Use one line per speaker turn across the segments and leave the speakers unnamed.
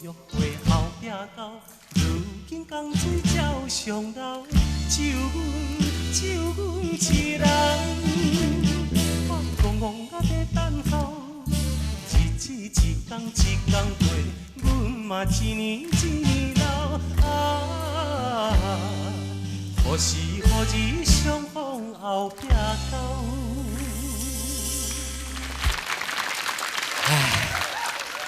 约会后壁到，如今江水照上流，只有阮一人。我戆戆啊在等候，日子一天过，阮嘛一年老。何时何日相逢后壁到？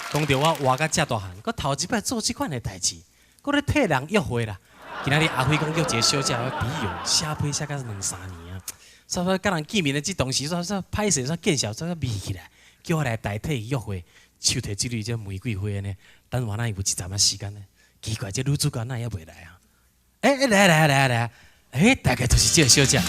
讲到我活到这大汉，我头一摆做这款的代志，我咧替人约会啦。今仔日阿辉讲叫一个小姐来比用，写批写到2、3年啊。所以甲人见面的这当时，歹势见笑，密起来，叫我来代替约会，手提这蕊这玫瑰花呢。等我那有一站仔时间呢，奇怪这女主角那也袂来啊？来，大概就是这个小姐。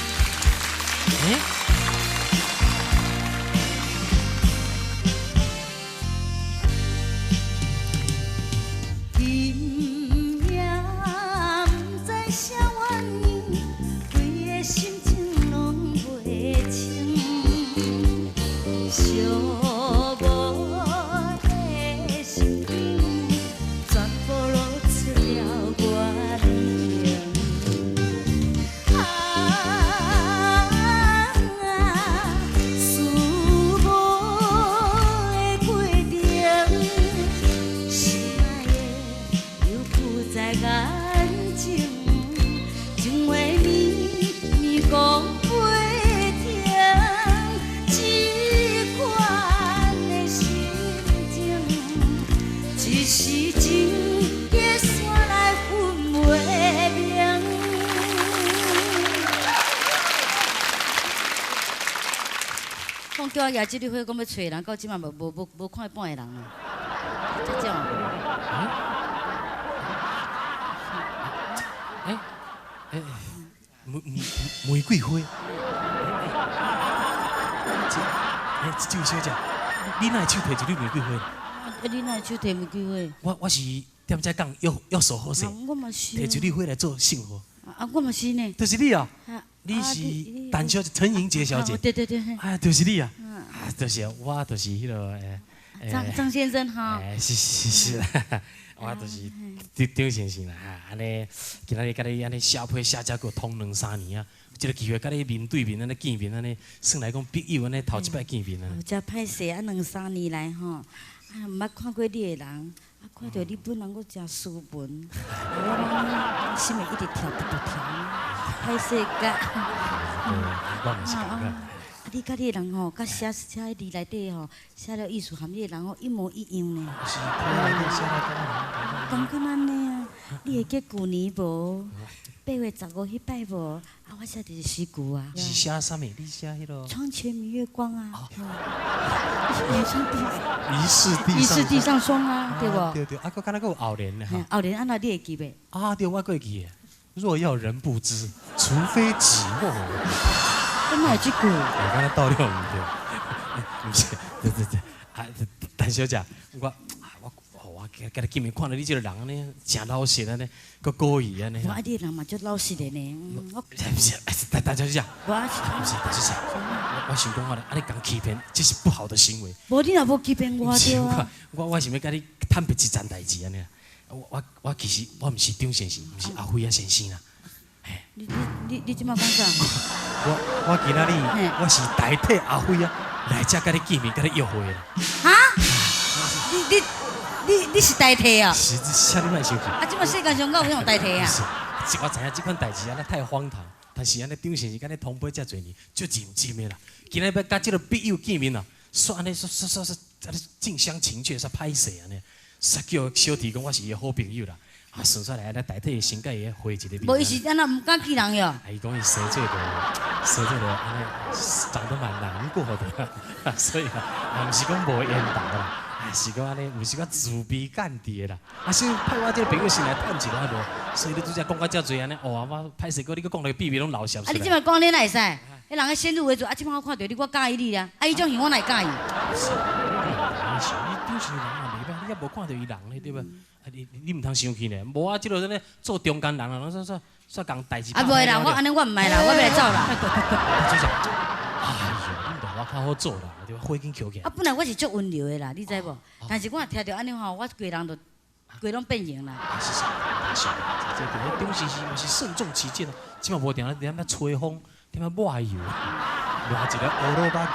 叫我举这朵花，讲要找人，到即马无看半个人啊！这种。
玫瑰花。这位小姐，你哪会手摕一朵玫瑰花？
你哪会手摕玫瑰
花？我是踮遮讲约束好势，
我嘛是。
摕一朵花来做幸福。
我嘛是呢。
就是你啊！你是陈小姐，陈莹洁小姐。
对。
就是你啊！就是我，就是迄个
张先生哈。
是啦，我就是张先生啦。安尼，今仔日甲你安尼写批写遮个通2、3年啊，即个机会甲你面对面安尼见面安尼，算来讲朋友安尼头一摆见面啊。
真歹势啊，2、3年来吼，毋捌看过你的人，看到你本人，我真斯文，我心里一直跳，歹势甲。
我嘛是感觉。
你甲你的人吼，甲写字内底吼，写了艺术含义的人吼，一模一样呢。
是，
感觉安尼啊，你会记旧年无？8月15迄摆无？我写的是诗句啊。
是写啥物？你写迄个？
窗前明月光啊。
疑是地上
霜啊，对无？
对，佫敢若佫有后联呢哈。
后联安那你会记袂？
对，我会记的。若要人不知，除非己莫。
怎么会这句？
我刚才倒掉唔对，唔是，对，陈小姐，我甲你见面，看到你这个人呢，真老实安尼，佫故意安尼。
我爱你人嘛，足老实的呢。
不是，陈小姐，不是，陈小姐，我想讲安尼讲欺骗，这是不好的行为。
无你若无欺骗我对啊。
我想要甲你坦白一件代志安尼。我其实我唔是张先生，唔是阿辉啊先生啦。
你即马讲啥？
我今仔日我是代替阿辉啊，来遮甲你见面，甲你约会啦。
哈？你是代替啊？
是，啥你莫生气。
即马世界上敢有用代替啊？
是，我知影这款代志安尼太荒唐，但是安尼张先生甲你同辈遮侪年，足认真的啦。今仔要甲这个笔友见面啦，说安尼说近乡情怯，煞歹势安尼，煞叫小弟讲我是伊好朋友啦。顺出来，安尼代替伊先甲伊会一个面。
无伊是安那唔敢见人哟。
伊讲伊生这个安尼长得蛮难过的，所以毋是讲无缘投啦，是讲安尼，毋是讲自卑间谍啦。所以派我这个朋友先来探一下无，所以你拄则讲到遮侪安尼，我歹势，你佫讲到秘密拢老笑出来。
你即摆讲你哪会使？迄人个先入为主，即摆我看到你，我介意你啊！伊种型我哪会介意？
是，你丢是人嘛袂歹，你也无看到伊人咧，对吧？你唔通生气呢？无即落咧做中间人啊，拢说讲代志。
袂啦，我安尼我唔爱啦，我要来走啦。
哎呦，你我较好做啦，对吧？火已经翘起来。
本来我是足温柔的啦，你知无？但是我听到安尼吼，我规人就规拢变形啦。
是，这个中时嘛是慎重起见哦，即嘛无定咧点吹风，点啊抹油，抹一个乌萝卜骨，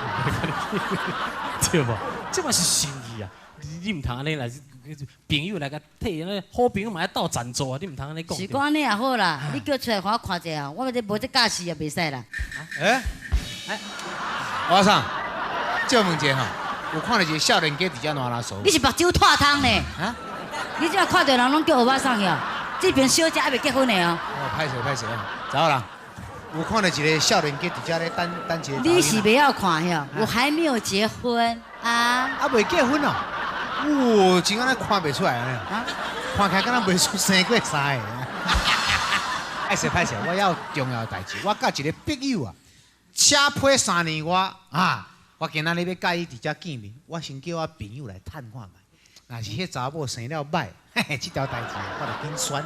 对无？这嘛是心意啊！你唔通安尼来，朋友来甲替那好朋友嘛要斗赞助啊！你唔通安尼讲。
是讲安尼也好啦，你叫出来互我看者啊，我这无这架势也袂使啦。
我上，借问者哈，有看到一个少年家伫遮烂拉手。
你是目睭脱汤呢？
啊？
你即马看到人拢叫欧巴桑呀？这边小姐还未结婚呢哦。
歹势啊！走啦，有看到一个少年家伫遮咧等一个。
你是不要看呀？我还没有结婚啊。
啊，未结婚哦。哦，真安尼看袂出来啊！看起来敢若未出生过三个。歹势，我要重要代志，我甲一个笔友啊，车批3年外啊，我今仔日要甲伊伫遮见面，我先叫我朋友来探看觅。若是迄查某生了歹，嘿嘿，这条代志我就紧选。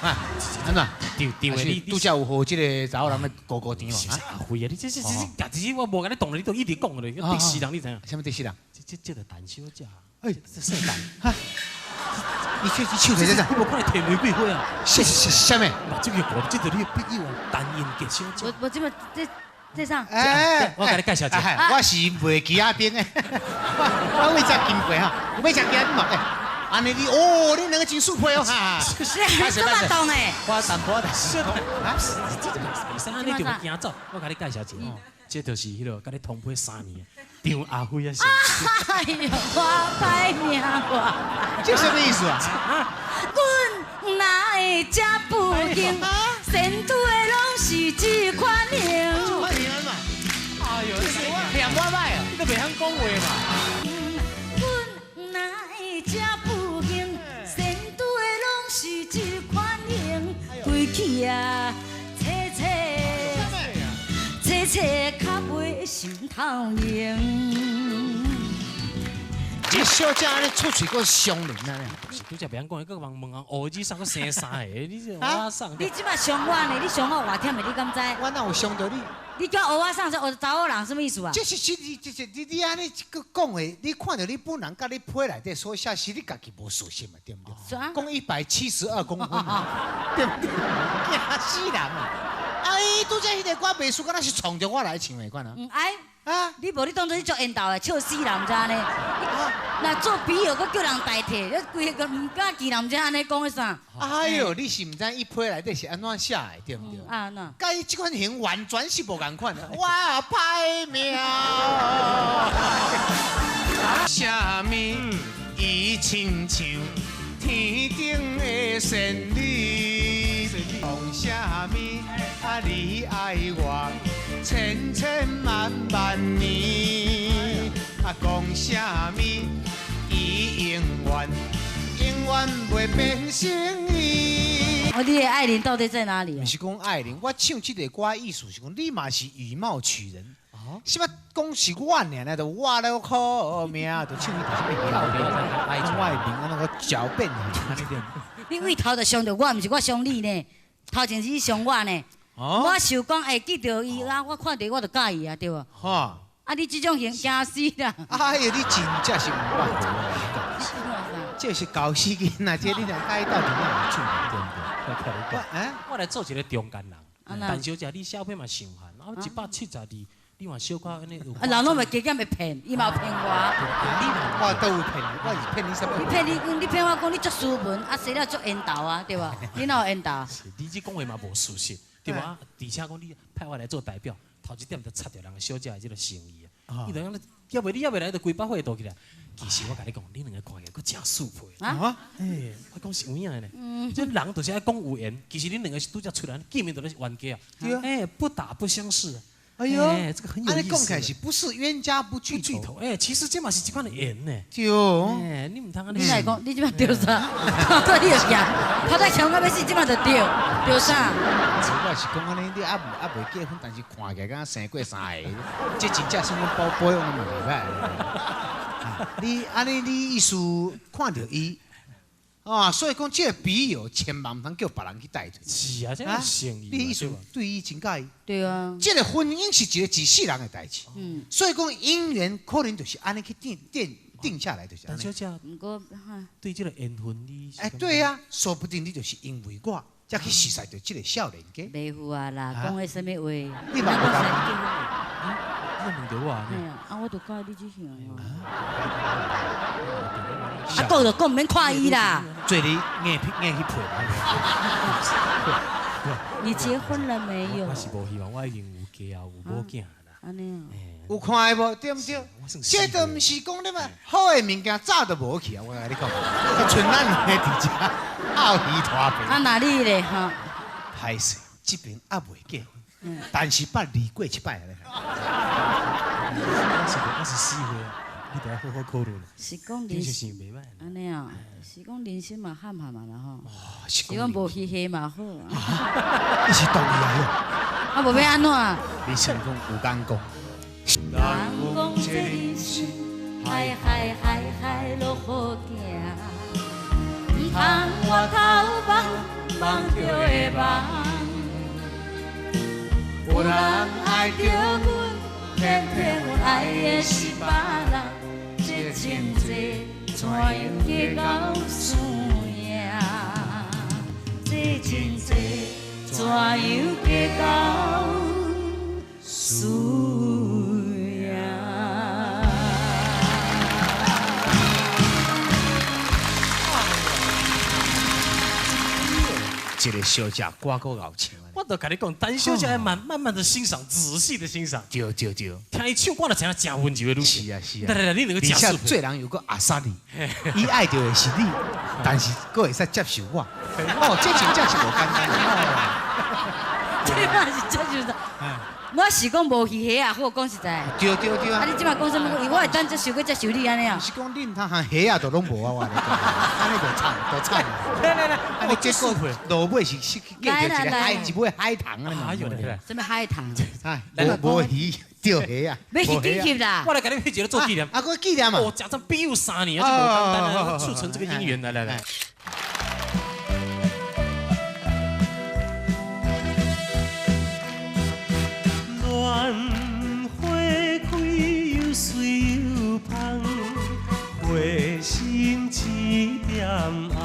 啊，安怎？
丢的你
拄则有和即个查某人咧高甜嘛？
阿辉啊，你这家己我无甲你动你都一直讲咧，第四人你知影？
什么第四人？
这个陈小姐，这圣诞。
你手提在这？
你无看摕玫瑰花啊？
什么？
这个我这个你笔友啊，单眼结小姐。
我这么这上。
我甲你介绍一下。
我是卖鸡仔饼的，我为只经过哈，有要食鸡仔饼嘛？安尼你你两个真super哦哈！
你这么懂诶？
我淡薄仔是啊，
这个袂使安尼就惊走。我甲你介绍一下，这就是迄落甲你同配3年张阿辉啊。
哎呦，我歹命我。
这什么意思啊？
阮哪会这不幸，前途的拢是这款型。
这款型嘛？哎呦，念我歹啊！
你都袂晓讲话嘛？
阮哪会这不幸，前途的拢是这款型，归去啊，切较袂心头硬。
这小姐安尼出嘴个伤人啊！
不是，拄则袂晓讲，佮问人乌子送佮生3个，你这我送。
你即摆伤我呢？你伤我偌忝的，你敢知？
我哪有伤到你？
你叫蚵仔送，这查某人什么意思啊？
这是你安尼讲的，你看到你本人甲你批内底所写是你家己无属实嘛，对不对？讲172公分，对不对？惊死人啊！哎，拄则迄个歌袂输，敢若是冲着我来唱的款啊。
哎，啊，你无你当作你做缘投的，笑死人家呢？那做笔友，佮叫人代替，你规个唔敢记人家安尼讲的啥？
哎呦，你是唔知伊批内底是安怎写的，对不对？
啊那。
甲伊即款型完全是无共款的。我歹命，啥物伊亲像天顶的仙女，讲啥物你爱我千千万万年，讲啥物伊永远袂变成伊。
你的爱人到底在哪里啊？
不是讲爱人，我唱这个歌意思是讲，你嘛是以貌取人。什么讲是我尔，就我了可命，就唱伊就是变漂亮，爱我的面安那个狡辩型。
你为头就伤着我，毋是我伤你呢。头前是你伤我呢。我想讲，会记到伊啊，我看到我就介意啊，对无？
哈。
啊，你这种型惊死啦！
哎呀，你真正是唔捌好。这是搞死囡仔，这你两介到底哪有处？对不对？
我来做一个中间人。陈小姐，你小费嘛上限，啊172，你嘛小可安尼有。
人拢咪加减咪骗，伊嘛有骗我。
我都有骗你，我是骗你什么？
你骗我讲你足斯文，啊，生了足缘投啊，对吧？你哪有缘投？
你这讲话嘛无事实，对吧？而且讲你派我来做代表，头一点就插着人小姐的这个诚意啊。你等下，要袂来就规百岁倒起来。其实我甲你讲，你两个看起来佫真素配。啊？哎，我讲是有影的呢。这人就是爱讲有缘，其实你两个是拄则出来见面都是冤家啊。对啊。哎，不打不相识。哎呦，这个很有意思。
讲起来是不是冤家不聚头？
哎，其实这嘛是一款的缘呢。
对。
哎，你唔通安尼。
你来讲，你即摆丢啥？跑到你就行，跑到墙到要死，即摆就丢啥？
我是讲安尼，你未结婚，但是看起来敢生过3个，这真正算阮宝贝，我嘛袂歹。你安尼，你意思看到伊，啊，所以讲这个笔友千万唔通叫别人去代替。
是啊，这个诚意。
你意思对伊真介意？
对啊。
这个婚姻是一个一世人的代志。所以讲姻缘可能就是安尼去奠定下来就是安尼。
但小姐，
不过哈，
对这个缘分你是
哎，对呀，说不定你就是因为我，才去识识到这个少年家。
袂赴啊啦，讲的什么话？
你嘛不敢
你问到我啊？
哎呀，啊，我都教你这项哦。啊，
少
讲就讲，唔免看伊啦。
做你硬去配
你结婚了没有
我？是无希望，我已经有家有某囝啦。
安尼哦。
有看的无？对不对？
我算
这都唔是讲你嘛，好的物件早都无去啊！我甲你讲，像咱两个伫遮拗鱼拖
啊，
皮，
哪里咧哈？
歹势，这边还未结婚，但是捌离过一摆咧。
我是死会啊，你得好好考虑啦。
是讲
你
人
是想袂歹。
安尼啊，是讲人生嘛喊喊嘛啦吼，
是
是讲无虚虚嘛好啊。
你是同意啊？
啊，无要安怎？
你想讲有眼光，
人讲这人生海海海海落好行，唔通我头望望着的梦。有人爱着阮，偏偏我爱的是别人，这情债怎样计较输赢？这情债怎样计较输赢？
一个小姐歌歌熬唱啊！
我都跟你讲，陈小姐要慢慢的欣赏，仔细的欣赏。
对，
听伊唱，我就知影真温柔的女性。
是啊是啊。
来，你两个
而且
假
做人有个阿萨你，伊爱着的是你，但是佫会使接受我。哦，这真正是无简单哦。
这嘛是真就是，我是讲无虚虚啊，好讲实在。
对
啊，你即马讲什么？我会当接受去接受你安尼啊？
是讲恁他行虾啊，都拢无啊，我跟你讲，安尼就惨。
来，
安尼结果落尾是嫁着一个海一尾海棠啊！
哎呦，来，
什么海棠？
哎，无鱼钓虾啊，
要去纪念啦
我。来给你配一个做纪念。
啊，个纪念嘛。
哦，假装比有3年啊，就无简单啊，促成这个姻缘。来。
暖花开又水又芳，花心一点红。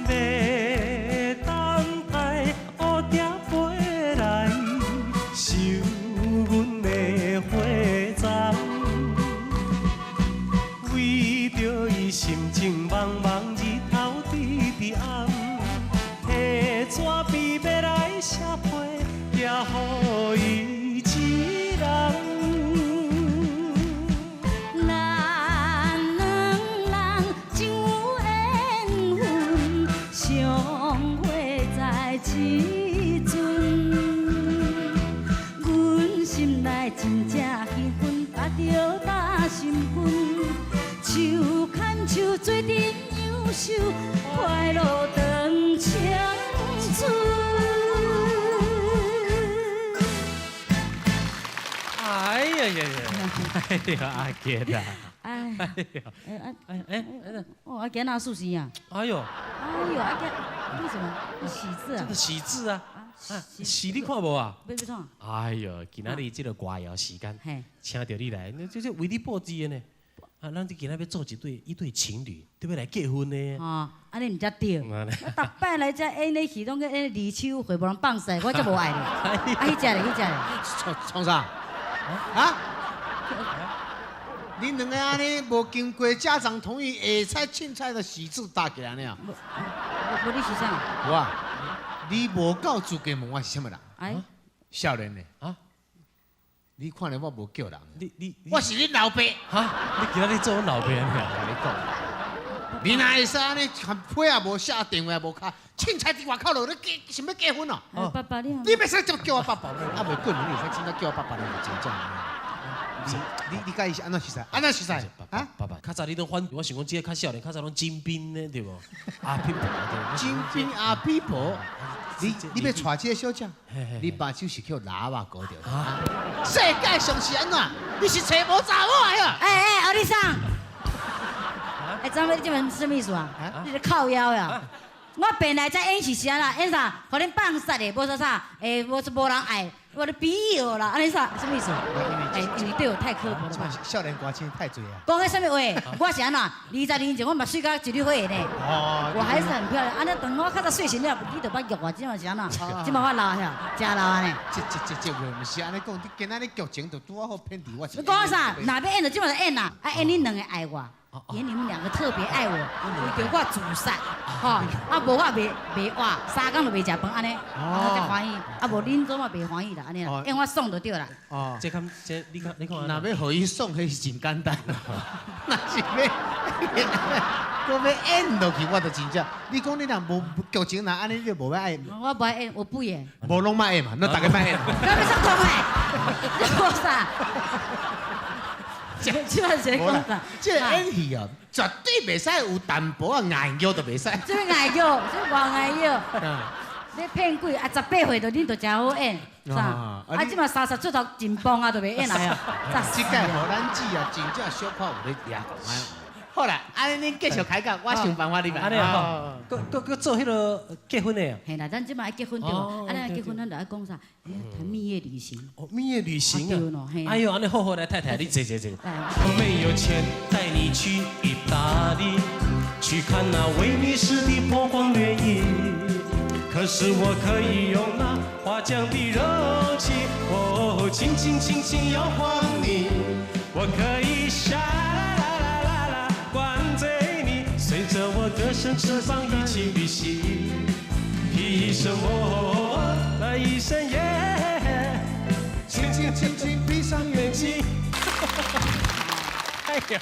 要等待乌蝶飞来，收阮的花丛。为着伊心情茫茫，日头直暗，提纸笔要来写批。也予伊一人，
咱两人真有缘分，相会在这阵。阮心内真正兴奋，巴着大兴奋，手牵手做阵优秀，快乐长青春。
哎呀，阿杰啊！
哎，哦，阿健拿寿司啊！
哎呦，
哎呦，阿健，为什么？喜字啊
这个？喜字啊，喜你看无啊？
要创？
哎呦，今仔日这个歌谣时间，
嘿，
请到你来，那这为你布置的呢。啊，咱今仔要做一对情侣，对要来结婚呢。
哦，安尼唔才对。我逐摆来这演咧戏，拢个演二手会无人放屎，我才无爱咧。啊，迄只咧。
创啥？啊？恁两个安尼无经过家长同意，下菜凊彩的喜字打起来呢？
无你是啥？
我啊，你无够资格问我是什么人？
哎，
少年呢？
啊，
你看咧我无叫人，
你
我是恁老爸。
哈，你今仔日做我老爸啊？
甲你讲，你哪会使安尼含批也无写，电话也无敲，凊彩伫外口落咧想要结婚哦？
爸爸你。
你袂使这么叫我爸爸，啊袂过年你使凊彩叫我爸爸，你就真正。你介意是安怎熟悉？安怎熟悉？啊？
爸爸，较早你都反，我想讲这个较少年，较早拢金兵呢，对无？阿pin婆对。
金兵阿比婆，你要娶这个小姐，你把手是叫喇叭搞掉。世界上是安怎？你是找无查某啊？
哎，奥利桑。哎，张伟，你这边什么意思啊？你是靠腰呀？我本来在演戏时啊啦，演啥？互恁放杀的，无说啥，无人爱。我的笔友啦，安尼啥？什么意思？哎，你对我太刻薄了吧？
少年歌星太多啊。
讲迄什么话？我是安怎？20年前我嘛水甲一缕花呢。
哦，
我还是很漂亮。安尼等我较早睡醒了，你就捌约我，即嘛是安怎？即嘛我老呀，真老安尼。
这话唔是安尼讲，你今仔日剧情就拄好偏离我。
你讲啥？哪边演就即嘛就演啦，啊演你两个爱我。演你们两个特别爱我，为着我自杀，吼，啊无我袂活，3工就袂食饭，安尼，我才欢喜，啊无恁做嘛袂欢喜啦，安尼啦，演我爽就对啦。
哦，
这看这你看，
若要互伊爽，迄是真简单。若是要，我要演落去，我就真正。你讲你若无剧情，若安尼你就无要演。
我不爱演，我不演。
无拢莫演嘛，那大家莫演。
干咩上讲诶？你讲啥？即摆谁讲啥？
这演戏啊，绝对袂使有淡薄啊硬腰就袂使。
这硬腰，这外硬腰。你骗鬼啊！18岁就恁就真好演，啥？啊，即嘛30出头真棒啊，就袂演来啊！
即届互咱姊啊，真正小可有咧抓讲。好啦，安尼恁继续开讲，我想办法你办。
安尼啊，佮做迄个结婚的啊。
嘿啦，咱即摆要结婚对无？安尼结婚咱就爱讲啥？谈蜜月旅行。
哦，蜜月旅行啊！哎呦，安尼好来太太，你坐。
我没有钱带你去意大利，去看那威尼斯的波光掠影。可是我可以用那花匠的柔情，哦，轻轻摇晃你。我可以啦啦啦啦啦灌醉你，随着我歌声翅膀一起旅行。一声我，来一声耶，轻轻闭上眼睛。
哎呀，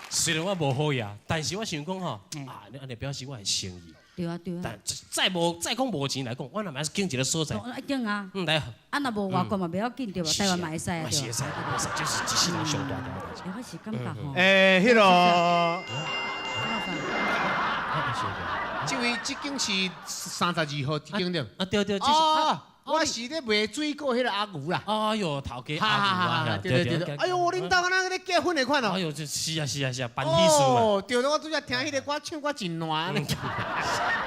虽然我无好呀，但是我想讲吼，你安尼表示我的诚意。
对啊。
但再讲无钱来讲，我若嘛是经一个所在。
一定啊。
来。
啊，若无外国嘛，袂要紧对吧？台湾嘛会使啊，对吧？
会使，就是一世人上大代志。
我是感觉吼。
迄落。这位即间是32号这间对。
啊对，这是。
我是咧卖水果迄个阿牛啦。
哎呦，头家阿牛啊，
对。哎呦，恁兜敢若咧结婚的款哦。
哎呦，这是啊，办喜事嘛。
哦，对了，我拄则听迄个歌唱歌真烂呢。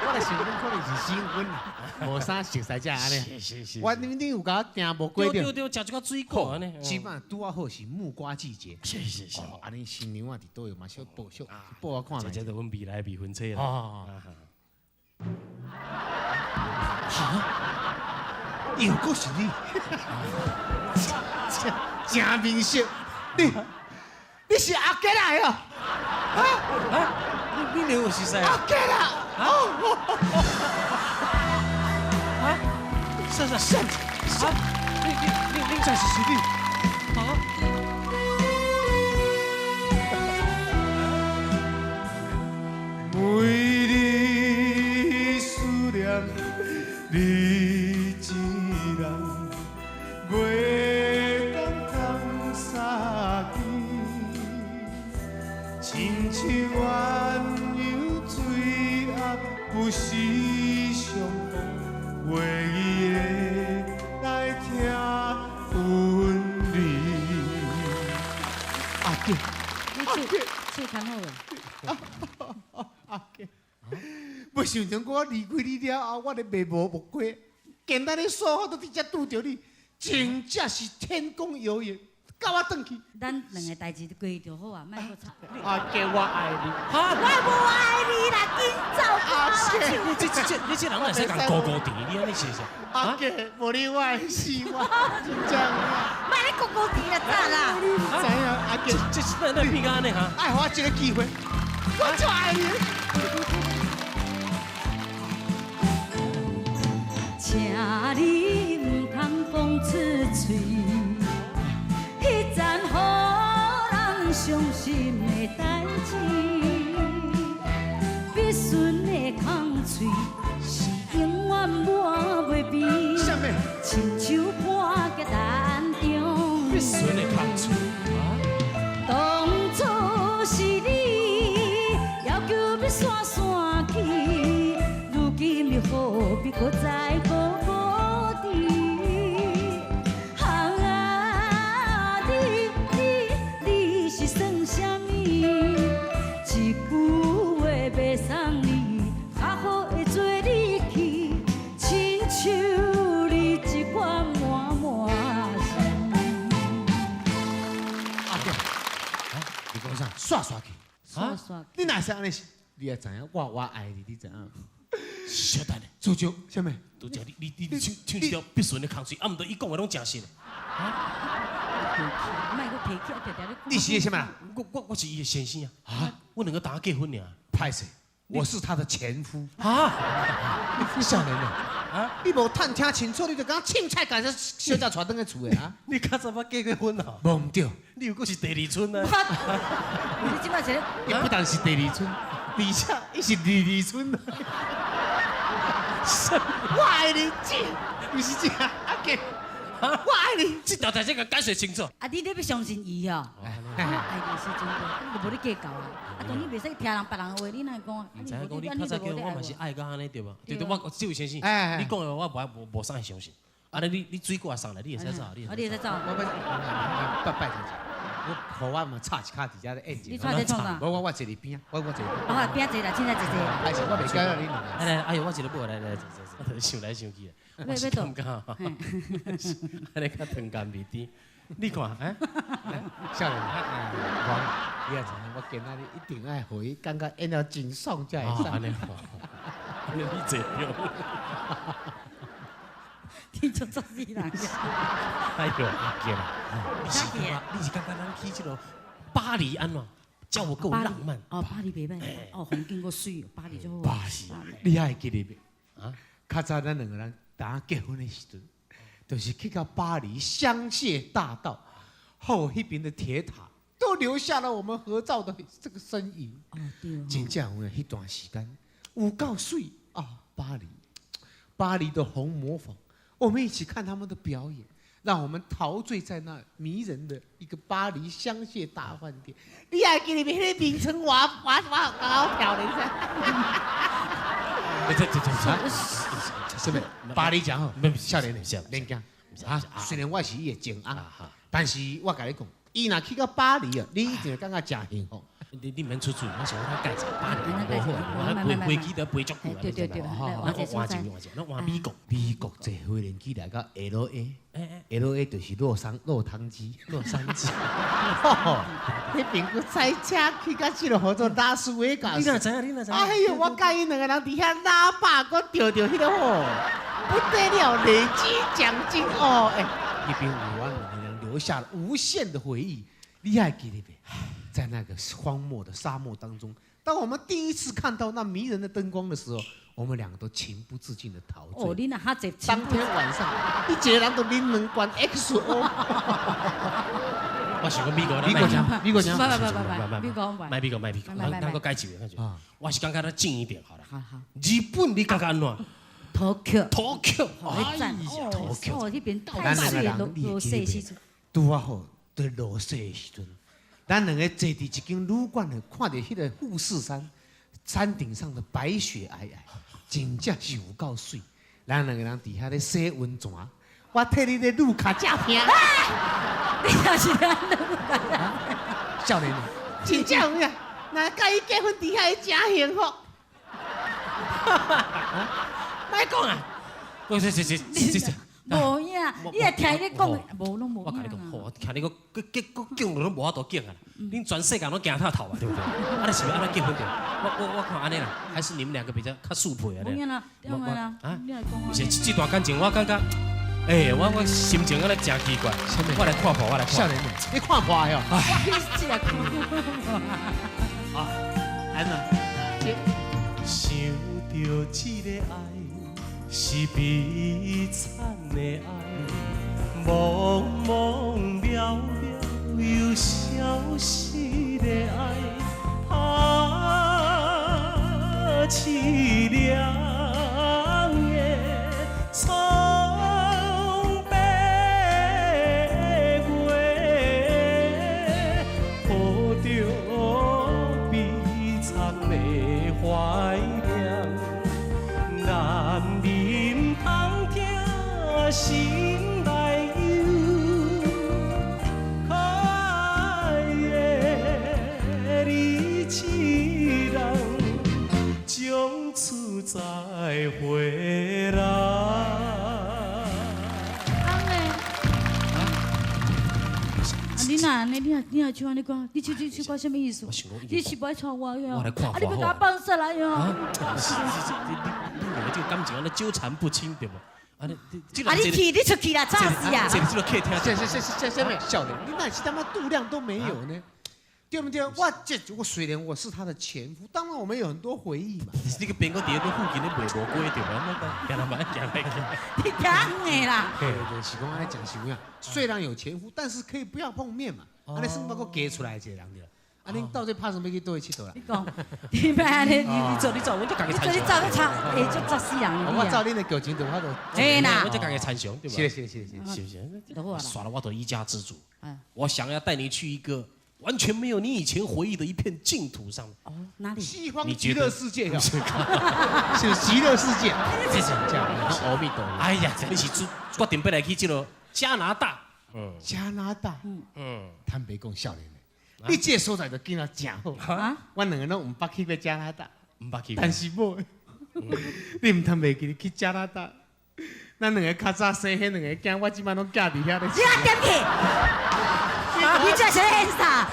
我就想讲可能是新婚啦，无啥熟悉只安尼。
是。
我恁有甲我订无过着。
对，食一个水果安尼。
基本上拄好是木瓜季节。
是。
安尼新娘啊，伫倒有嘛小报我看下。
这就阮未来未婚妻啦。
又搁是你，真面熟，你是阿杰来哦？
你认我是谁啊？
阿杰啦！是，你才是你。为你思念你。月光光洒起，亲像鸳鸯水鸭不时相逢，唯一的来听分离。阿杰，
喙看好
个。阿杰，不想想我离开你了后，我咧卖无过，简单的说好都直接拄着你。真正是天公有眼，甲我转去。
咱两个代志过就好啊，莫搁吵。
阿杰，我爱你。
我无爱你啦，紧走开啦！
你这人哪使讲高高低？你安尼是？
阿杰，无你我会死我，真正。
莫你高高低啦，咋啦？
知影，阿杰，
这屁安尼哈？
爱我一个机会，我就爱你。
请你唔通讲出嘴，迄阵予人伤心的代志，必顺的空嘴是永远抹袂平，亲像破结蛋中。
必顺的空嘴
当初是你要求要散去，如今又何必搁再孤地？你是算啥物？一句话袂送你，较好会做你去，亲像你一款满满
啥？刷刷去。
刷刷，
你哪是安尼？你也知影，我爱你，你知影？
小等咧，
足球什么？
拄只你唱一条必顺的空水，啊，毋对，伊讲的拢真实的。
卖个提起，条条咧。
你是什么？
我是伊的先生啊，我两个大家结婚尔。
拍谁？我是他的前夫。
啊，
你少年的啊！你无探听清楚，你就讲凊彩干小姐带转去厝的啊？
你较早捌结过婚啊？
无唔对，
你有个是第二春啊？
你即摆是咧？
伊不但是第二春，而且伊是二春。我爱你，不是这样，阿杰，我爱你，
这条代志甲解释清楚。
啊，你要相信伊哦。爱你是真的，你就无咧计较啊。啊，当然袂使听人别人的话，你哪会讲啊？
唔知影讲你较早叫我嘛是爱到安尼对吧？对对，我这位先生，
哎
你讲的我无啥会相信。安尼你水果送来，你会使走，你会使走。
我拜托，我互我嘛插一卡伫遮咧演
你插在创啥？
我坐你边啊，我坐。
啊，边坐啦，凊彩坐坐。
还是我袂教了你两个。
来，哎呦，我一个母来，我想来想去的，我是感觉，安尼较糖甘味甜。你看，
少年，你也知影，我今仔日一定爱互伊感觉演了真爽才会使。
安尼好，安尼你这样。
你做作死人。
哎呦，阿杰啦，你是感觉咱去这个巴黎安怎？叫我够浪漫。
哦，巴黎袂歹，哦，风景够水，巴黎就好。
巴黎，你还记得袂？啊，较早咱两个人打结婚的时阵，就是去到巴黎香榭大道，后迄边的铁塔都留下了我们合照的这个身影。
哦，对。
真正有迄段时间有够水啊！巴黎的红磨坊，我们一起看他们的表演，让我们陶醉在那迷人的一个巴黎香榭大饭店。你还记得没？那个名称哇好漂亮噻！什么？巴黎讲好，少年的，免惊啊！虽然我是伊的前翁，但是我甲你讲，伊若去到巴黎啊，你一定会感觉真幸福。你
免出嘴，我想我介绍巴黎，
我
飞机都飞足久
对，
那换一个，那换美国，
美国坐飞轮机来到 LA 就是洛杉矶，迄边个赛车去到去了合作拉斯维加斯。
你哪知影？
哎呦，我甲伊两个人伫遐喇叭，我钓迄个吼，不得了，累积奖金哦！那边我们两个人留下了无限的回忆。你还记得没？在那个荒漠的沙漠当中，当我们第一次看到那迷人的灯光的时候，我们两个都情不自禁的陶醉。
哦，你那哈济。
当天晚上，你一个人都啉两罐 XO。
我想讲美国，
美国讲，
美国，
咱个改一个，我是感觉咱近一点好了。
好。
日本你感觉安怎
？Tokyo，
哎呀
，Tokyo，那边到
咱两个人
落雪时阵，
拄啊好，在落雪的时阵。咱两个坐伫一间旅馆呢，看着迄个富士山山顶上的白雪皑皑，真正是有够水。咱两个人伫遐咧洗温泉，我替你咧撸卡正平。
你也是咧撸卡？
少年，真正有呀！那甲伊结婚伫遐会真幸福。
莫讲啊！这。
无影，你也听你讲，无拢无影。
我甲你讲，好，听你讲，佮讲拢无法度讲啊！恁全世界拢惊他头啊，对不对？啊，你是要安怎结婚的？我看安尼啦，还是你们两个比较较速配啊？
无影啦，当然啦，你来讲啊。
是这段感情，我感觉，我心情安尼真奇怪。我来看破，我来看。
少年，你看破哟！
我只来看。
啊，安怎？
想着这个爱。是悲惨的爱，茫茫渺渺又消失的爱，凄凉的苍白月，抱着悲惨的怀念，难忍通听心内忧，可爱的你一人将此在。
你哪呢？你像安尼讲，你讲什么意思
我想讲？
你是不爱娶我哟？
我来看
啊，你要
花
甲我放出来哟？
是，你两个这个感情安尼纠缠不清对无？安尼，
啊，你出去啦，炸死啊！
这个客厅，
下面笑脸，你哪是他妈度量都没有呢？对不对？我虽然我是他的前夫，当然我们有很多回忆嘛。
你个边个伫那附近咧卖无过对无？那个行来买，行来去。
你讲的啦。
对，是讲安尼讲是有影。虽然有前夫，但是可以不要碰面嘛。安尼算包括嫁出来一个人对。啊，恁到底拍什么去倒去佚佗啦？
你讲，你别安尼，
你走，我就家己参
你
详。
走去吵，会就砸死人的。
我照恁的旧情图，我就
哎啦
我就家己参详对吧？
是。
是不是？
就好啦
算了，我都一家之主
嗯。
我想要带你去一个完全没有你以前回忆的一片净土上。
哦，哪里？
西方
你觉得
极乐世界，是极乐世界。
这是这样，阿弥陀佛。哎呀，你是决定要来去这个加拿大。
加拿大，
嗯，
坦白讲，少年的，你这个所在就囡仔真好。
啊？
我两个人唔捌去过加拿大，
唔捌去。
但是某，你唔通袂记去加拿大。咱两个较早生迄两个囝，我即摆拢嫁伫遐咧。
你啊点去？你这是演啥？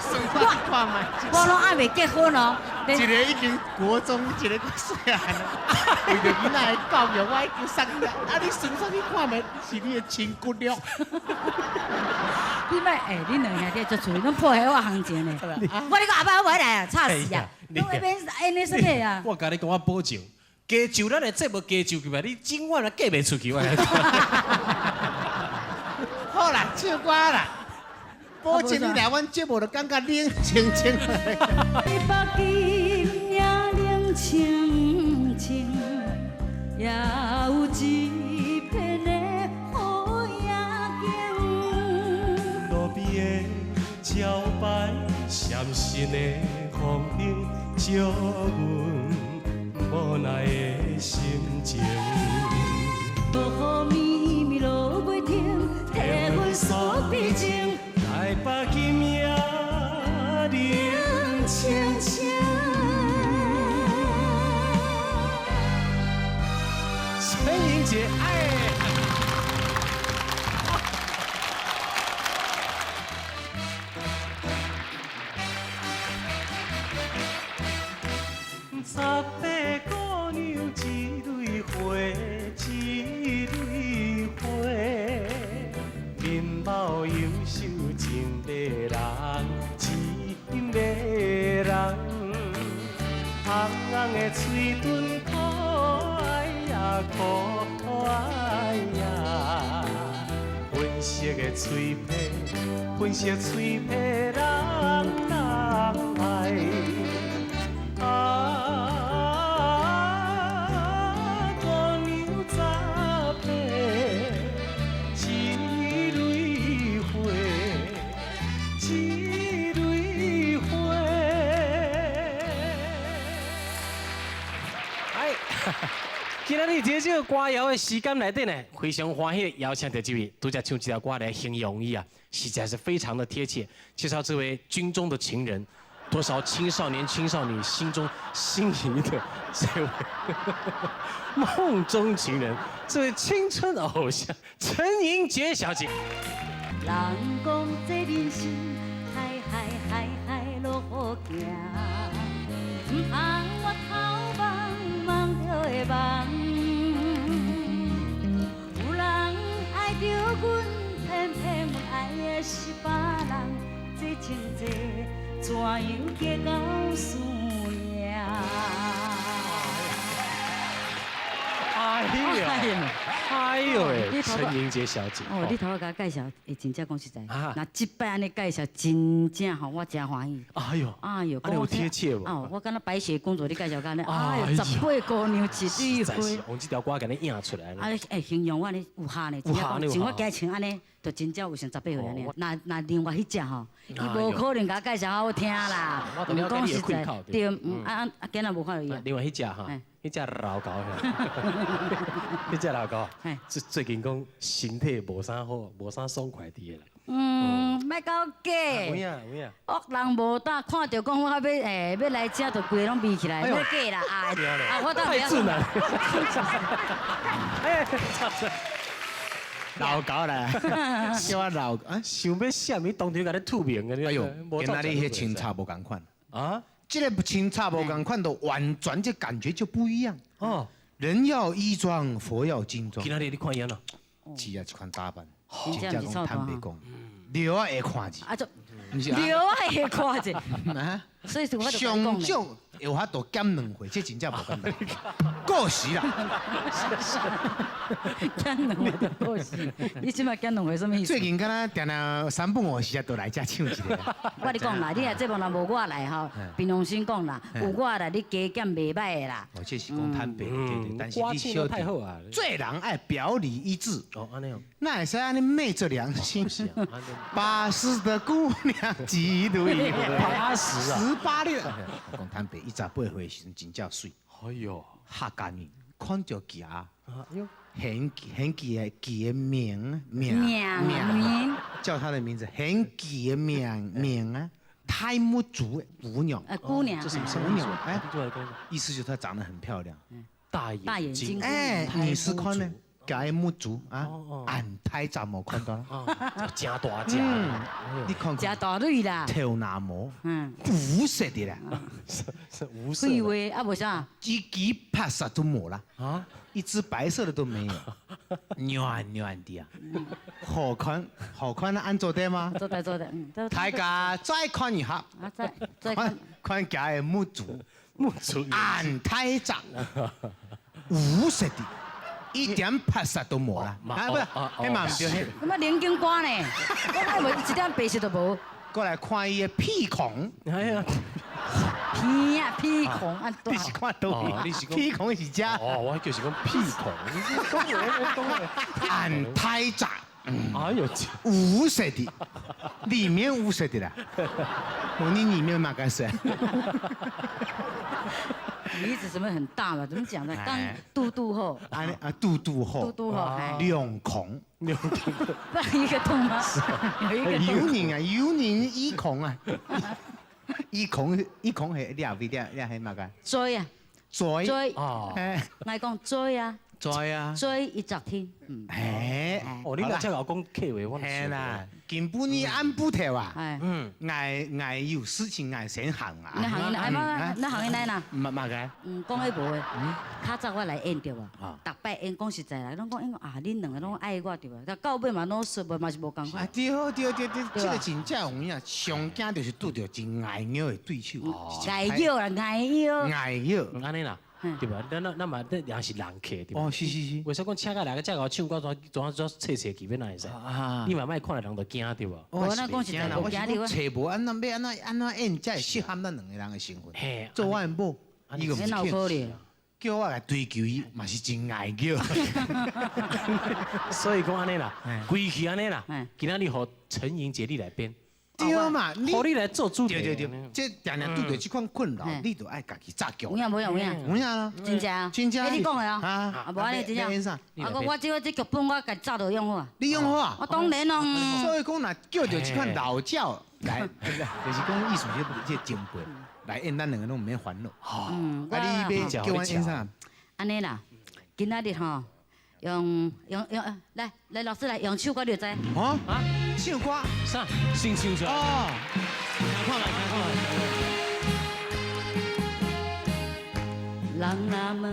看卖，
我拢还未结婚哦。
一个已经国中，一个细汉了。为着囡仔的教育，我已经送你啊！你顺便去看卖，是你的亲骨肉。
你莫你两兄弟做厝，拢破坏我行情呢。我你讲阿爸我来啊，吵死啊！你那边安尼什么啊？
我甲你讲，我保证，加就咱的节目加就去吧，你今晚啊嫁袂出去我。
好啦，唱歌啦，保证你来阮节目就感觉冷清清。
北京也冷清清，也有一片的好夜景。
路边的招牌，闪烁的风景，照阮无奈的心情。
无雨绵绵落袂停，替阮锁悲情。
台北今夜冷清清，陈莹姐，十八姑娘一蕊花，一蕊花，面貌优秀真迷人，真迷人。红红的嘴唇可爱呀，可爱呀。粉色的嘴皮，粉色嘴皮人人爱。姑娘十八，一蕊花，一蕊花。今仔日这首歌谣的时间内底呢，非常欢喜邀请到这位，拄则唱这条歌来形容伊啊，实在是非常的贴切。介绍这位军中的情人，多少青少年、青少女心中心仪的这位梦中情人，这位青春偶像陈莹洁小姐。
人讲这人生海海海海路好行，唔通我头望望着会梦。有人爱着阮，偏偏阮爱的是别人，这情这怎样结到输赢？
哎呦喂，陈莹洁小姐。
哦，你头甲我介绍，会真正讲实在，
啊
那即摆安尼介绍，真正吼，我真欢喜。
哎呦，
哎呦，
安尼有贴切无？
哦，我敢若白雪公主，你介绍干呢？哎呦，
哎呦
十八姑娘一蕊花。
用这条歌给你印出来了。
啊，形容我呢有下呢，
有下呢
像我家穿安尼，就真正有成18岁安尼。那另外迄只吼，伊无可能甲我介绍好听啦。
我都了解你的困靠
对，今仔无看到伊。
另外迄只哈，迄只老高，迄只老高，最近讲身体无啥好，无啥爽快啲的啦。
莫搞假。
有影有影。
恶人无胆，看到讲我要要来遮，就规个拢眯起来，莫假啦我到
太自然。
老高来，叫我老啊，
想要啥物当场甲你吐名嘅，
哎呦，跟那里迄清茶无共款
啊，
这个清茶无共款，都完全这感觉就不一样。
哦，
人要衣装，佛要金装
去。哪里你看样啦？
是啊，一款打扮，
真正是臭
坦白
大
讲，聊啊会看字，
啊，就
不是啊
留啊会看者，
啊。
所以是我就
上
讲咧。
少有法度减2回，这真正无简单。过时啦，
减两回就过时，你即摆减两回什么意思
最？近敢若定定3本5时啊，都来遮唱一个。
我跟你讲啦，你若这帮人无我来吼，平常心讲啦，有我来，你加减袂歹的啦。
哦，这是讲坦白，对对，但是
歌唱都
你小
太好啊！
做人爱表里一致，
哦，安尼哦，
那也是安尼昧着良心。
是啊，安尼
80的姑娘几度一回
80啊
18了。我讲坦白，18岁时阵真正水，
哎呦，
客家人看着行，
啊哟，
很记的名，
名
叫她的名字，很记的名啊，太木族姑娘，
姑娘，
这是什
姑娘，哎，
你过来讲，
意思就是她长得很漂亮。
大
大眼睛
哎，你是看呢？改木族啊
哦，
俺太早冇看到了。
啊，真大只，
你看
食
看
大蕊啦，
头那毛，
嗯，
无色的啦，
是无色
废
的
话啊，无啥，
几拍啥都没了，
啊，
一只白色的都没有，软的啊，好看的按做对吗？
做的，都
大家再看一下，
啊，再看
看家的木族，
木族
俺太长，无色的，一点拍啥都没了，啊不，黑嘛唔对，黑
什么连根瓜呢？我爱无一点白色都无，
过来看伊的屁孔。
哎呀，
屁孔啊，
你是看到
哦你是讲
屁孔是假，
哦，我还就是讲屁孔，你是讲我讲的，
俺太长，
哎呦，
无色的，里面无色的啦。我你里面嘛个是？
鼻子什么很大嘛？怎么讲呢？刚
哎
肚后，
啊，肚后，
肚后，哎，
两孔，
不然一个洞吗？有一个洞。
有人一孔啊，一孔係你後邊你係乜嘅？
追啊，
嘴
追，
哦，
誒
我講追啊，
嘴啊，
追一直天，
誒，
哦，你若只有講客話，我
係啦，根本你按不頭啊，
哎，
捱有事情捱先行啊，
你行來，那行來呐？
乜嘅？
講迄無誒，較早我來演對吧？逐擺演講實在啦，攏講因為啊，恁兩個攏愛我對吧？但到尾嘛攏說無嘛是無共
啊
款。
對，這個真正有影，上驚就是拄到真愛鳥的對手，
愛腰啦，愛腰。
愛鳥。
安尼啦，對吧？咱嘛，咱也是人客，對吧？
哦，是。
為啥講請個來個只個唱歌總切去要哪會使？你嘛莫看來人就驚對吧？
我那講實在無驚你我。
找無安怎要安怎演才會適合咱兩個人的身份。
嘿，
做我的某，伊個唔
你腦殼
是
咧？
叫我來追求伊，嘛是真愛叫。
所以講安尼啦
哎，
規氣安尼啦
哎，
今仔日和陳英傑你來編，
對嘛，
和你來做主題。
對，這定定拄到這款困擾，你就愛家己扎腳。
有影。
有影啦，
真正啊，
真正
欸你講的啊，
啊
啊無安尼真正。
要演啥
啊，我這劇本我家早就用好啊。
你用好啊
我。當然咯，
所以講，若叫着這款老教來，就是講藝術這前輩來演，咱兩個都唔免煩惱。
嗯，
啊，你要叫我演啥？
安尼啦，今仔日吼，用來老師來用手歌就知。
哦，
啊，
唱歌。
啥？先唱出來。
哦，
人若問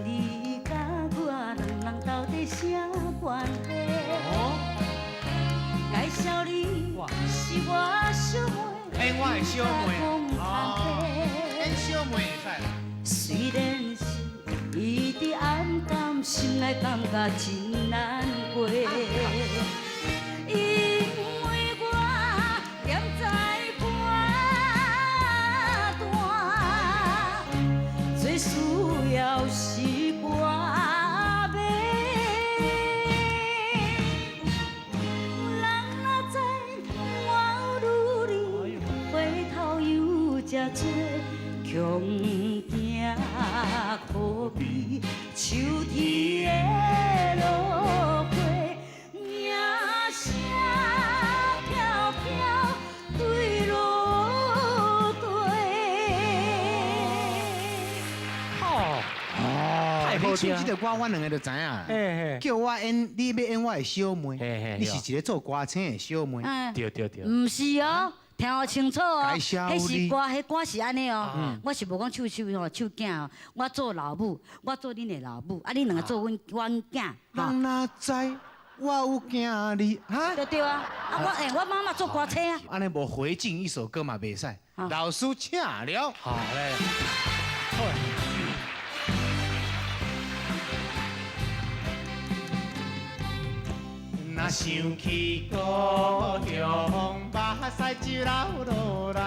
你甲我兩人到底啥關係？介紹你是我小妹，
哎，我係小妹。
哦，
演小妹會使。
雖然是伊伫暗淡，心內感覺真難過。因為我踮在半段，最需要是半杯。人若知我有你，回頭有這多。強行可比秋天的落花，名聲飄飄對落地。
哦，太
你唱这个歌，我两个就知影。
嘿
叫我演，你要演我的小妹
嘿嘿，
你是一个做歌星的小妹。
对对对，
唔是哦，听我清楚哦，
介绍
迄
你
是歌，迄歌是安尼哦。我是无讲唱吼唱囝哦，我做老母，我做恁的老母，啊，你两个做阮囝，哈，
人哪知我有囝你哈？
对对啊，啊我妈妈做歌星啊，
安尼无回敬一首歌嘛袂使。老师请了。
好嘞。
若想起故乡，目屎就流落来。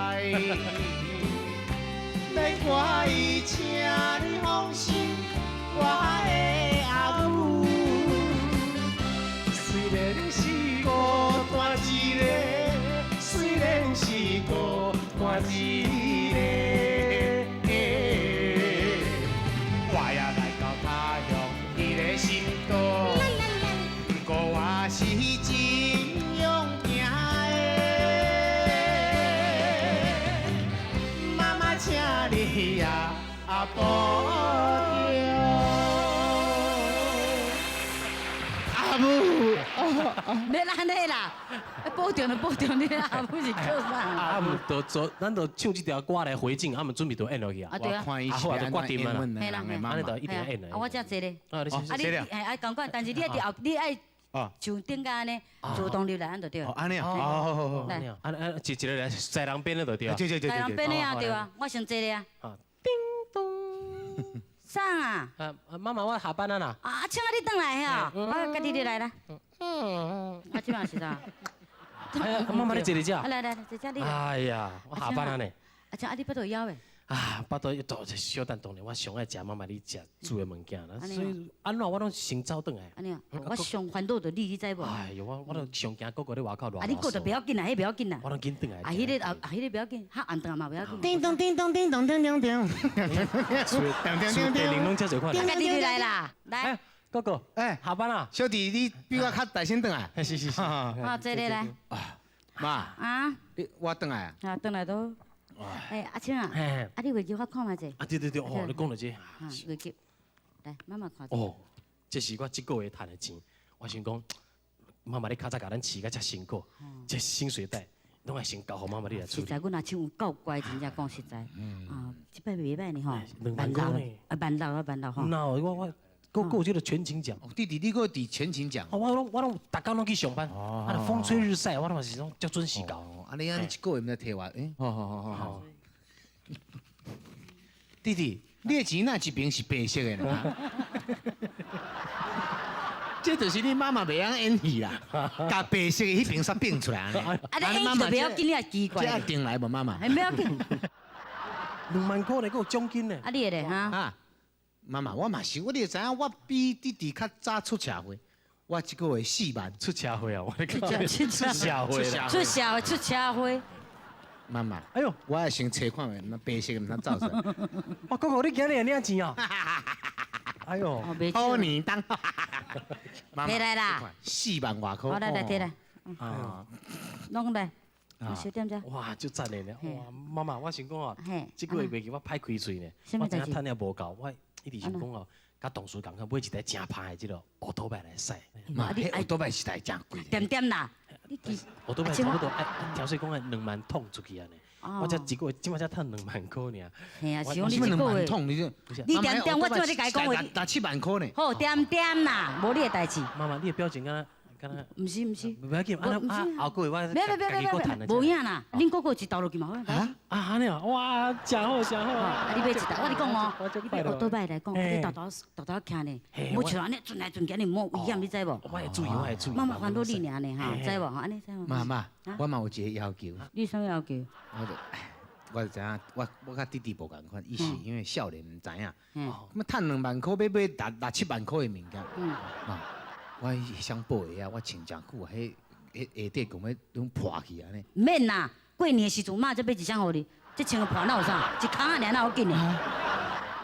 要我伊请你放心，我的阿母。虽然是孤单一个，虽然是孤单一个，我也来到他乡，伊的心多。不过我是真勇行的，妈妈请你呀保重。阿母，
免安尼啦，保重就保重你啦，阿母是靠啥？
啊，我们就做，咱就唱这条歌来回敬，啊，我们准备就演落去啊。
啊对啊，
看伊
好啊就决定了啦
嘿啦嘿啦
安尼就一定要演的。
啊，我遮坐咧。
啊，你先
啊，你
这了
哎赶快，但是你爱后，你爱
哦
像顶家安尼主动入来，安就对了。
哦安尼啊，好，
来
一个来在人边那就对啊。
对，
在人边咧啊，对啊，我先坐咧啊。
啊，
叮咚，啥啊？
妈妈，我下班了啦。
啊，请啊你转来哈，我跟你来啦。啊，这嘛是啥？
妈妈你坐伫这。
啊来来，在这里。
哎呀，我下班了呢。
啊，这啊你不都枵诶？
啊，巴肚都小等当然，我上爱食妈妈你食煮的物件啦，
安尼啊
所以安怎我拢先走转来。
安尼啊，我上烦恼就你知无？啊，
哎呦，我都上惊哥哥咧外口乱。
你过就不要紧啦，迄不要紧啦。
我拢紧转来。
啊，迄个迄个不要紧，较暗淡嘛不要紧。
叮咚叮咚叮咚叮咚叮，
树地玲珑遮侪款。
跟你来啦，来
哎，，哥哥，
哎
下班啦。
小弟你比我较大声转来。
是。
啊，这里来。
妈，
啊，
我转来啊。
啊，转来都。哎，阿青啊，
嘿
啊，你月球我看下者。
啊，对，哦，你讲到这。
啊，月球，来，妈妈看者。
哦，这是我这个月赚的钱，我想讲，妈妈你较早甲咱饲甲遮辛苦，这薪水袋拢爱先交互妈妈你来处理。
实在，阮阿青有够乖，真正讲实在。啊，这摆袂歹呢吼，
2万块呢
啊，万六吼。
那我有这个全勤奖。
弟弟，你个伫全勤奖。
哦，我拢逐工拢去上班，啊，风吹日晒，我嘛是种较准时到。
哦，安尼一个月毋知摕我，好。弟弟，你的钱那一边是白色的呢？这就是你妈妈袂晓演戏啦，甲白色的迄边煞变出来呢。
啊，你演就不要紧，你也奇怪。
这一定来无妈妈？
还不要紧。
2万块呢，还有奖金呢。
啊，你咧哈？
啊，妈妈，我嘛是，我你知影，我比弟弟较早出社会，我一个月4万。
出社会啊！我
出社会
啦。
出社会。
妈妈，
哎呦，
我要先找看下，那白色的唔通走出来。
哇，哥哥，你今日也领钱啊？哎呦，
好年当。
摕来啦
，4万外块。
好来摕来，
啊，
弄来，小点者。
哇，就赞的呢！哇，妈妈，我想讲哦，
嘿
这个月月我歹开嘴呢，我真正趁了无够，我一直想讲哦，甲同事共去买一台正歹的这个奥多麦来驶。
妈，迄奥多麦是台真贵。
点点啦，你
奥多麦差不多调税讲爱2万桶出去安尼，我才一个月今麦才趁2万块尔。
嘿啊，是讲你
你们2
一个月。
万桶，你就
你点点，我即摆你甲伊讲话，
拿7万块呢。
好点点啦，无你的代志。
妈妈，你的表情敢若，
毋是毋是，
不要紧，后个月我
别，无影啦，恁哥哥一倒落去嘛好。
啊，
安尼啊，哇，真好真好。
啊，你买一台，我跟你讲哦，你买奥多麦来讲，你豆豆徛呢，莫像安尼转来转去，安尼莫危险，你知无？
我会注意，我会注意。
妈妈烦恼你尔呢哈，知无？安尼知无？
妈妈，我嘛有一个要求。
你啥要求？
我知影，我甲弟弟无共款，伊是因为少年毋知影，
嗯，
咁趁2万块要买六7万块的物件，啊，我想报下啊，我穿真久，迄下底讲要拢破去安尼。
免啦，过年的时阵妈才买一箱互你，这穿个破哪有啥？一空啊，尔哪有紧呢？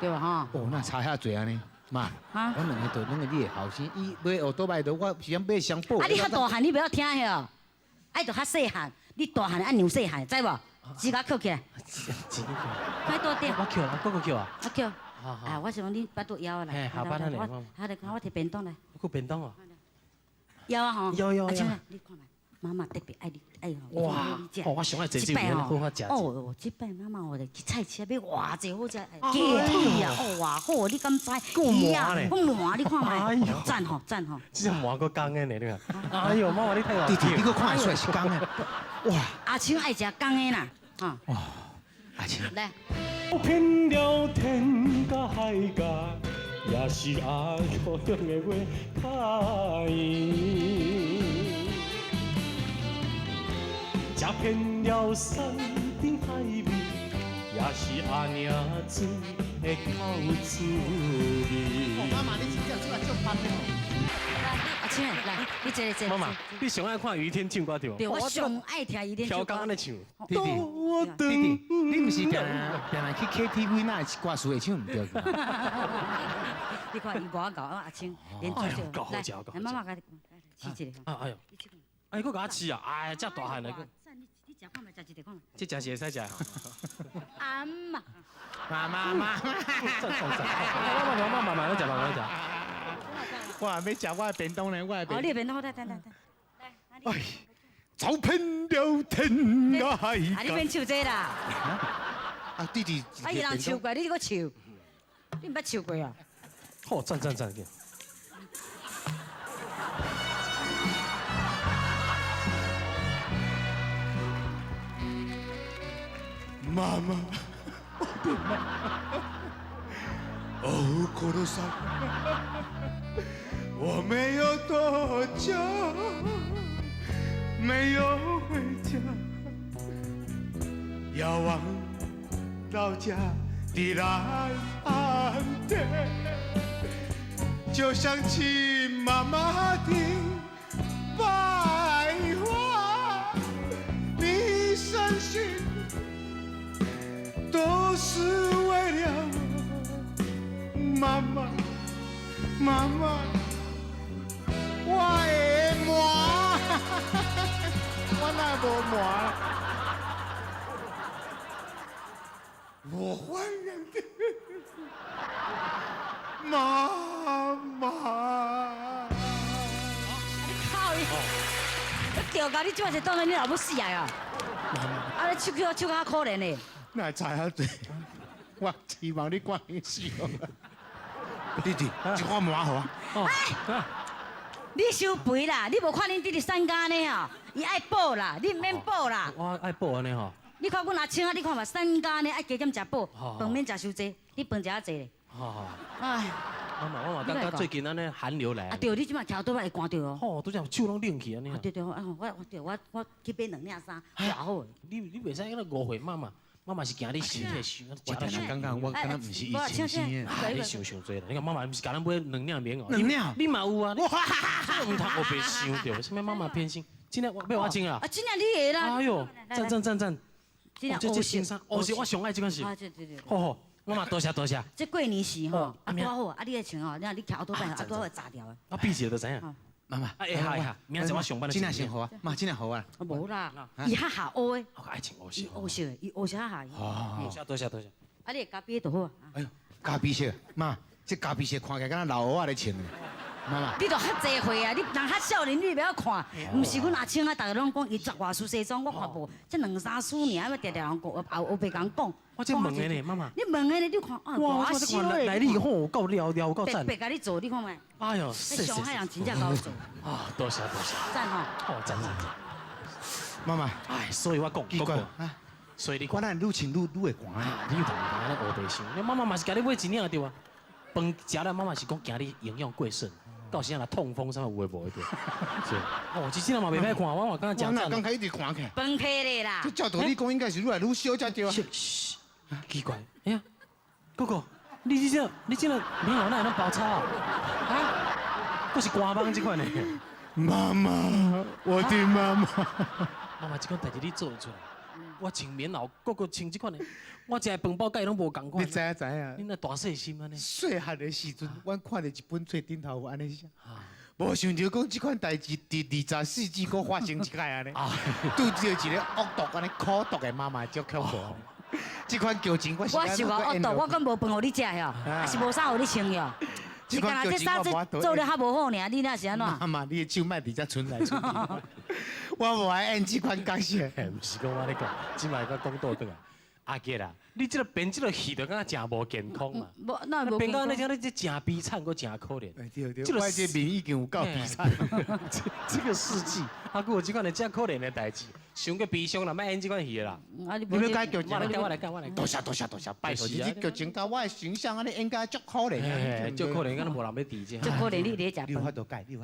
对吧哈？
哦，那差遐济安尼，妈，
啊
我两个都拢个你的后生，伊买奥多麦的，我是想买箱报。
啊，你较大汉，你不要听遐，爱就较细汉，你大汉按牛细汉，知无？指甲扣起来，
钱
快多点。
我扣啊，哥哥扣啊。
啊扣，
好好
啊，我想讲你巴肚枵啊
嘿
来，
下班了呢妈妈
我摕便当来，
有便当哦。
枵啊吼，
枵
阿青啊，你看嘛，妈妈特别爱你，哎呦，
哇，哦，我上爱坐这边，好好食。
哦，这摆妈妈我的去菜市要偌济好食，鸡腿啊，哦哇好，你敢知？
够麻呢
够麻，你看
哎
嘛
呦，
赞吼赞吼。
这麻个干的呢，你看。哎呦，妈妈你太好。
弟弟，你个看得出来是讲的，哇，
阿青爱食干的啦，哈，
阿青，
来，
遍了天甲海角，也是阿友用的话较圆。吃遍了山顶海面，也是阿娘水的口滋味。
妈妈，你真正出来就棒的。
阿青来，你坐坐。
妈妈，你上爱看于天唱歌对
对，我上爱听伊点
挑工安尼唱。
弟弟，
我
弟弟，你不是平常去 KTV 那歌词会唱唔对个？
你看伊外搞阿青连
哎
做
呦够好
来
食够好食
来妈妈甲你试一个。
啊哎呦，
你这个
哎，佫甲我吃啊！哎，遮大汉了，
哇赞你食看觅，食一个看觅。
这食是会使食。
阿妈，
妈，
妈慢慢食，慢慢食。
我还没食我的便当呢，我的
哦，你便当好，来，来，
哎，走遍了天涯海
啊，你
角。
免唱这啦，
啊，弟弟，
啊，伊人唱过，你搁唱，你毋捌唱过啊？
好，赞。
妈妈，哦，可罗桑，我没有多久没有回家，遥望老家的蓝天，就想起妈妈的白话，你伤心。都是为了妈妈，妈妈，我的妈，我哪无妈？我怀念的妈妈。
靠伊！我调教你这是当然你老母死来啊！啊，你唱较可怜嘞。
那知影对，我希望你关心我。弟弟，一碗麻好啊！
你收肥啦！你无看恁弟弟三家呢吼，伊爱补啦，你毋免补啦。
我爱补安尼吼。
你看阮阿青啊，你看嘛，三家呢爱加减食补，
好
饭免食伤济，你饭食较济咧。
好，
哎，
妈妈，感觉最近安尼寒流来。
啊对，你即摆徛倒来会寒着哦。
吼，拄则手拢冷去安尼
啊。对，我去买两领衫，偌好诶。
你袂使安尼误会妈妈，妈妈是惊你身体伤，
我当然刚刚我敢若不是以前生的。
啊，你想多啦！你看妈妈毋是甲咱买2领棉袄，
两领
你嘛有啊？哇，毋通我别想着，什么妈妈偏心？今天要我真啊？
啊，真正你会啦。
哎呦，赞！
真正
这新衫，是我上爱这款是。
啊，对。
好，妈妈多谢。
这过年时吼，啊
明
多好，啊你爱穿吼，你徛多摆，啊多会炸掉诶。
啊，闭起就知影。
妈妈，
哎呀，明仔载我上班就。
真正先好啊，妈，真正好啊。
啊无啦，伊较下学诶，
我爱情我是。
伊学习诶，伊学习较下。
多谢。
啊，你咖啡就好啊。
哎呦，咖啡色，妈，这咖啡色看起来敢若老蚵仔咧穿的。妈妈，
你都较济岁啊，你人较少年，你不要看，毋是阮阿青啊，逐个拢讲伊着外出西装，我看无，这2、3输尔，要定定人讲，后白讲讲。
我这问的呢，妈妈。
你问的呢？你看啊，
哇，我这看来历吼，够了，够赞。
白甲你做，你看觅。
哎呦，
那上海人真正够做。
啊，多谢。
赞吼。
哦，赞。
妈妈，
哎，所以我讲，
奇怪啊，
所以你
我咱愈穿愈会寒啊。
你有同安尼乌白想，你妈妈嘛是甲你买一领对啊。饭食了，妈妈是讲惊你营养过剩，到时啊痛风啥物有诶无诶对。是。哦，这领嘛袂歹看，我嘛刚刚讲赞。
刚开一直看起来。
崩开咧啦。
这照道理讲，应该是愈来愈小才对啊。
嘘，奇怪，哎呀，哥哥，你这个棉袄哪会包草啊？啊，都是官帮这款的。
妈妈，我的妈妈。
妈妈，这款代志你做得出来？我穿棉袄，哥哥穿这款的，我食的饭包甲伊拢无共款。
你知啊？
你那大细心安尼。
细汉的时阵，阮看到一本册顶头有安尼写，无想到讲这款代志伫24世纪佫发生一摆安尼。拄着一个恶毒安尼苦毒的妈妈，足恐怖。这款旧情
我是我恶毒，我讲无饭互你食哟，还是无衫互你穿哟。是干那这衫子做了较无好尔，你那是安怎？
妈妈，你的手莫伫遮存来存去。我无爱演这款角色。
毋是讲我咧讲，即摆个讲倒转啊。阿杰啦，你这个编这个戏就敢若真无健康嘛。
无，那无
编到那讲你这真悲惨，搁真可怜。
对对，我这面已经有够悲惨。
这个世纪，啊，还有这款的真可怜的代志，伤个悲伤啦，莫演这款戏啦。
你要改剧情，
我来教。
多谢，拜托你，这剧情甲我的形象安尼演甲足可怜啊，
足可怜，敢若无人要治这。
足可怜，你咧食
你有法度改，改。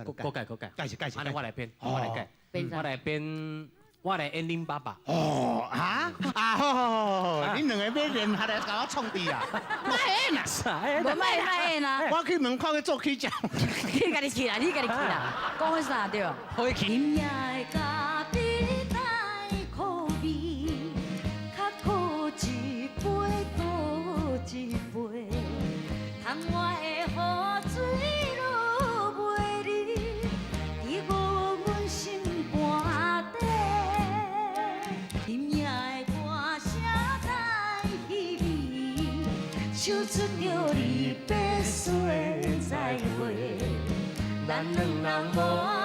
安尼我来编，我来改，我来编。我来演恁爸爸。
哦啊啊好，恁两个要联合来甲我创治啊！我演啊，
无卖演啊！
我去门口去做起食。
你家己去啦，讲迄啥对？
好去。
今夜的咖啡太苦味，较苦一杯多一杯，窗外的雨水落袂离，滴落阮心肝底。今夜的歌声太稀微，唱出着离别说再会，咱两人无。